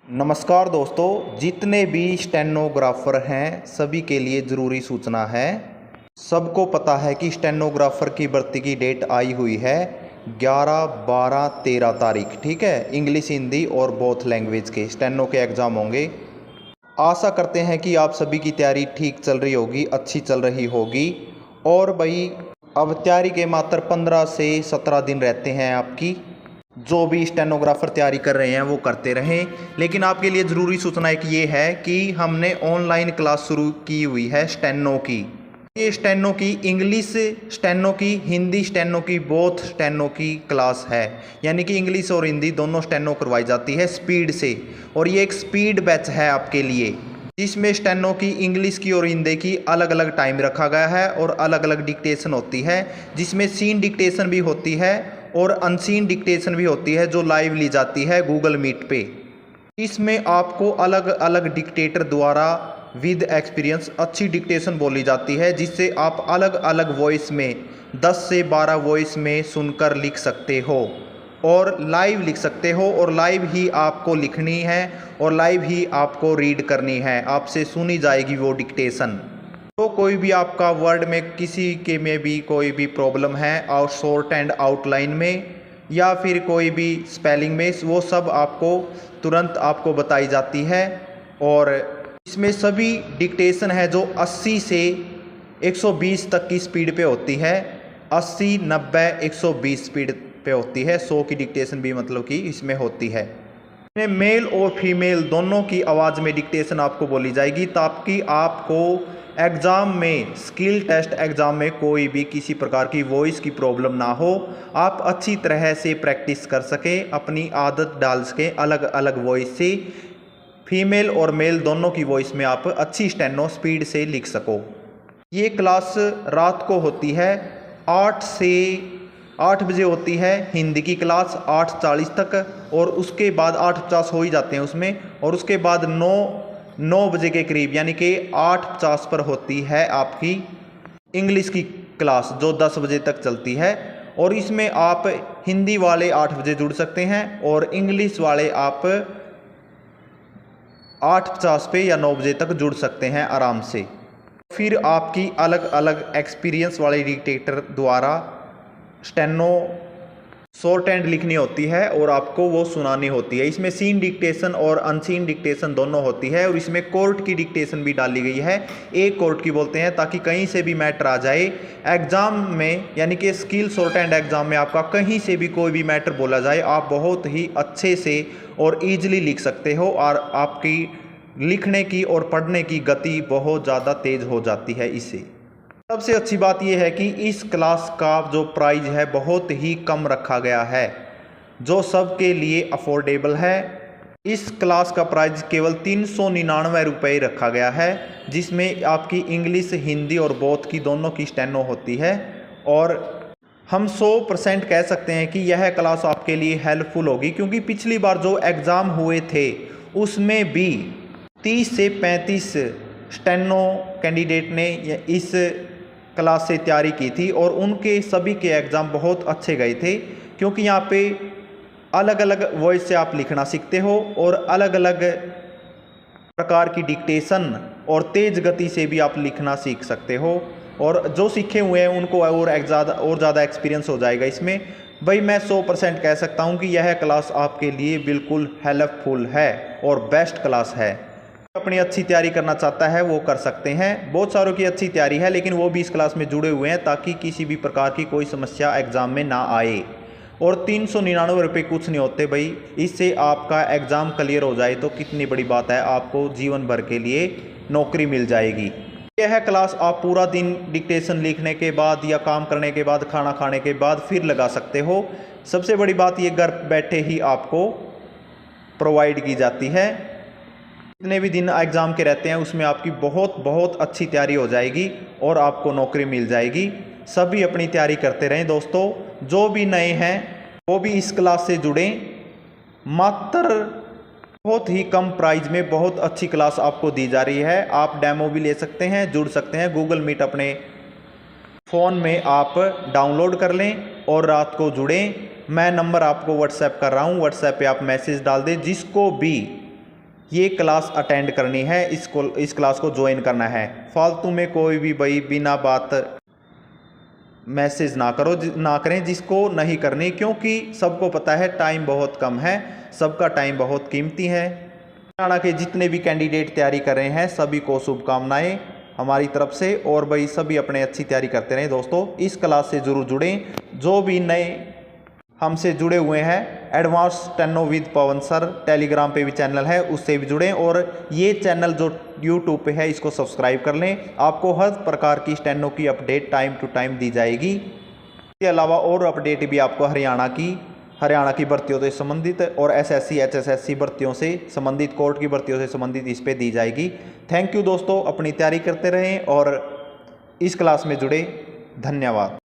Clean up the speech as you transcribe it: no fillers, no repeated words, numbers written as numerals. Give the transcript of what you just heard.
नमस्कार दोस्तों, जितने भी स्टेनोग्राफर हैं सभी के लिए ज़रूरी सूचना है। सबको पता है कि स्टेनोग्राफर की भर्ती की डेट आई हुई है 11, 12, 13 तारीख। ठीक है, इंग्लिश, हिंदी और बोथ लैंग्वेज के स्टेनो के एग्ज़ाम होंगे। आशा करते हैं कि आप सभी की तैयारी ठीक चल रही होगी, अच्छी चल रही होगी। और भाई, अब तैयारी के मात्र 15 से 17 दिन रहते हैं आपकी। जो भी स्टेनोग्राफर तैयारी कर रहे हैं वो करते रहें। लेकिन आपके लिए ज़रूरी सूचना एक ये है कि हमने ऑनलाइन क्लास शुरू की हुई है स्टेनो की। ये स्टेनो की इंग्लिश स्टेनो की, हिंदी स्टेनो की, बोथ स्टेनो की क्लास है। यानी कि इंग्लिश और हिंदी दोनों स्टेनो करवाई जाती है स्पीड से। और ये एक स्पीड बैच है आपके लिए, जिसमें स्टेनो की, इंग्लिश की और हिंदी की अलग अलग टाइम रखा गया है और अलग अलग डिक्टेशन होती है, जिसमें सीन डिक्टेशन भी होती है और अनसीन डिक्टेशन भी होती है जो लाइव ली जाती है गूगल मीट पे। इसमें आपको अलग अलग डिक्टेटर द्वारा विद एक्सपीरियंस अच्छी डिक्टेशन बोली जाती है, जिससे आप अलग अलग वॉइस में 10 से 12 वॉइस में सुनकर लिख सकते हो और लाइव लिख सकते हो। और लाइव ही आपको लिखनी है और लाइव ही आपको रीड करनी है, आपसे सुनी जाएगी वो डिक्टेशन। तो कोई भी आपका वर्ड में किसी के में भी कोई भी प्रॉब्लम है और शॉर्ट एंड आउटलाइन में या फिर कोई भी स्पेलिंग में, वो सब आपको तुरंत आपको बताई जाती है। और इसमें सभी डिक्टेशन है जो 80 से 120 तक की स्पीड पे होती है। 80, 90, 120 स्पीड पे होती है। 100 की डिक्टेशन भी मतलब कि इसमें होती है। इसमें मेल और फीमेल दोनों की आवाज़ में डिक्टेशन आपको बोली जाएगी, ताकि आपको एग्ज़ाम में, स्किल टेस्ट एग्ज़ाम में कोई भी किसी प्रकार की वॉइस की प्रॉब्लम ना हो। आप अच्छी तरह से प्रैक्टिस कर सकें, अपनी आदत डाल सकें अलग अलग वॉइस से। फीमेल और मेल दोनों की वॉइस में आप अच्छी स्टेनो स्पीड से लिख सको। ये क्लास रात को होती है 8 से 8 बजे होती है हिंदी की क्लास, 8:40 तक। और उसके बाद 8:50 हो ही जाते हैं उसमें। और उसके बाद 9 बजे के करीब, यानी कि 8:50 पर होती है आपकी इंग्लिश की क्लास, जो 10 बजे तक चलती है। और इसमें आप हिंदी वाले 8 बजे जुड़ सकते हैं और इंग्लिश वाले आप 8:50 पे या 9 बजे तक जुड़ सकते हैं आराम से। फिर आपकी अलग अलग एक्सपीरियंस वाले डिक्टेटर द्वारा स्टेनो शॉर्ट हैंड लिखनी होती है और आपको वो सुनानी होती है। इसमें सीन डिक्टेशन और अनसीन डिक्टेशन दोनों होती है। और इसमें कोर्ट की डिक्टेशन भी डाली गई है, एक कोर्ट की बोलते हैं, ताकि कहीं से भी मैटर आ जाए एग्ज़ाम में, यानी कि स्किल शॉर्ट हैंड एग्ज़ाम में आपका कहीं से भी कोई भी मैटर बोला जाए, आप बहुत ही अच्छे से और ईजिली लिख सकते हो। और आपकी लिखने की और पढ़ने की गति बहुत ज़्यादा तेज़ हो जाती है इससे। सबसे अच्छी बात यह है कि इस क्लास का जो प्राइस है बहुत ही कम रखा गया है, जो सबके लिए अफोर्डेबल है। इस क्लास का प्राइस केवल 399 रुपये रखा गया है, जिसमें आपकी इंग्लिश, हिंदी और बोथ की दोनों की स्टेनो होती है। और हम 100% कह सकते हैं कि यह क्लास आपके लिए हेल्पफुल होगी, क्योंकि पिछली बार जो एग्ज़ाम हुए थे उसमें भी 30 से 35 स्टेनो कैंडिडेट ने इस क्लास से तैयारी की थी और उनके सभी के एग्ज़ाम बहुत अच्छे गए थे, क्योंकि यहाँ पे अलग अलग वॉइस से आप लिखना सीखते हो और अलग अलग प्रकार की डिक्टेशन और तेज़ गति से भी आप लिखना सीख सकते हो। और जो सीखे हुए हैं उनको और ज़्यादा एक्सपीरियंस हो जाएगा इसमें। भाई, मैं 100% कह सकता हूँ कि यह क्लास आपके लिए बिल्कुल हेल्पफुल है और बेस्ट क्लास है। अपनी अच्छी तैयारी करना चाहता है वो कर सकते हैं। बहुत सारों की अच्छी तैयारी है, लेकिन वो भी इस क्लास में जुड़े हुए हैं, ताकि किसी भी प्रकार की कोई समस्या एग्ज़ाम में ना आए। और 399 रुपये कुछ नहीं होते भाई, इससे आपका एग्ज़ाम क्लियर हो जाए तो कितनी बड़ी बात है, आपको जीवन भर के लिए नौकरी मिल जाएगी। यह क्लास आप पूरा दिन डिक्टेशन लिखने के बाद या काम करने के बाद, खाना खाने के बाद फिर लगा सकते हो। सबसे बड़ी बात ये घर बैठे ही आपको प्रोवाइड की जाती है। जितने भी दिन एग्ज़ाम के रहते हैं उसमें आपकी बहुत अच्छी तैयारी हो जाएगी और आपको नौकरी मिल जाएगी। सभी अपनी तैयारी करते रहें दोस्तों। जो भी नए हैं वो भी इस क्लास से जुड़ें। मात्र बहुत ही कम प्राइस में बहुत अच्छी क्लास आपको दी जा रही है। आप डेमो भी ले सकते हैं, जुड़ सकते हैं। गूगल मीट अपने फ़ोन में आप डाउनलोड कर लें और रात को जुड़ें। मैं नंबर आपको व्हाट्सएप कर रहा हूँ, व्हाट्सएप पे आप मैसेज डाल दें। जिसको भी ये क्लास अटेंड करनी है, इस क्लास को ज्वाइन करना है। फालतू में कोई भी भाई बिना बात मैसेज ना करें जिसको नहीं करनी, क्योंकि सबको पता है टाइम बहुत कम है, सबका टाइम बहुत कीमती है। हरियाणा के जितने भी कैंडिडेट तैयारी कर रहे हैं सभी को शुभकामनाएं हमारी तरफ से, और भाई सभी अपने अच्छी तैयारी करते रहें। दोस्तों इस क्लास से जरूर जुड़ें, जो भी नए हमसे जुड़े हुए हैं। Advance steno with Pawan sir Telegram पे भी चैनल है, उससे भी जुड़ें, और ये चैनल जो यूट्यूब पे है इसको सब्सक्राइब कर लें। आपको हर प्रकार की स्टेनो की अपडेट टाइम टू टाइम दी जाएगी। इसके अलावा और अपडेट भी आपको हरियाणा की भर्तियों से संबंधित और SSC HSSC भर्तियों से संबंधित, कोर्ट की भर्तियों से संबंधित इस पे दी जाएगी। थैंक यू दोस्तों, अपनी तैयारी करते रहें और इस क्लास में जुड़े। धन्यवाद।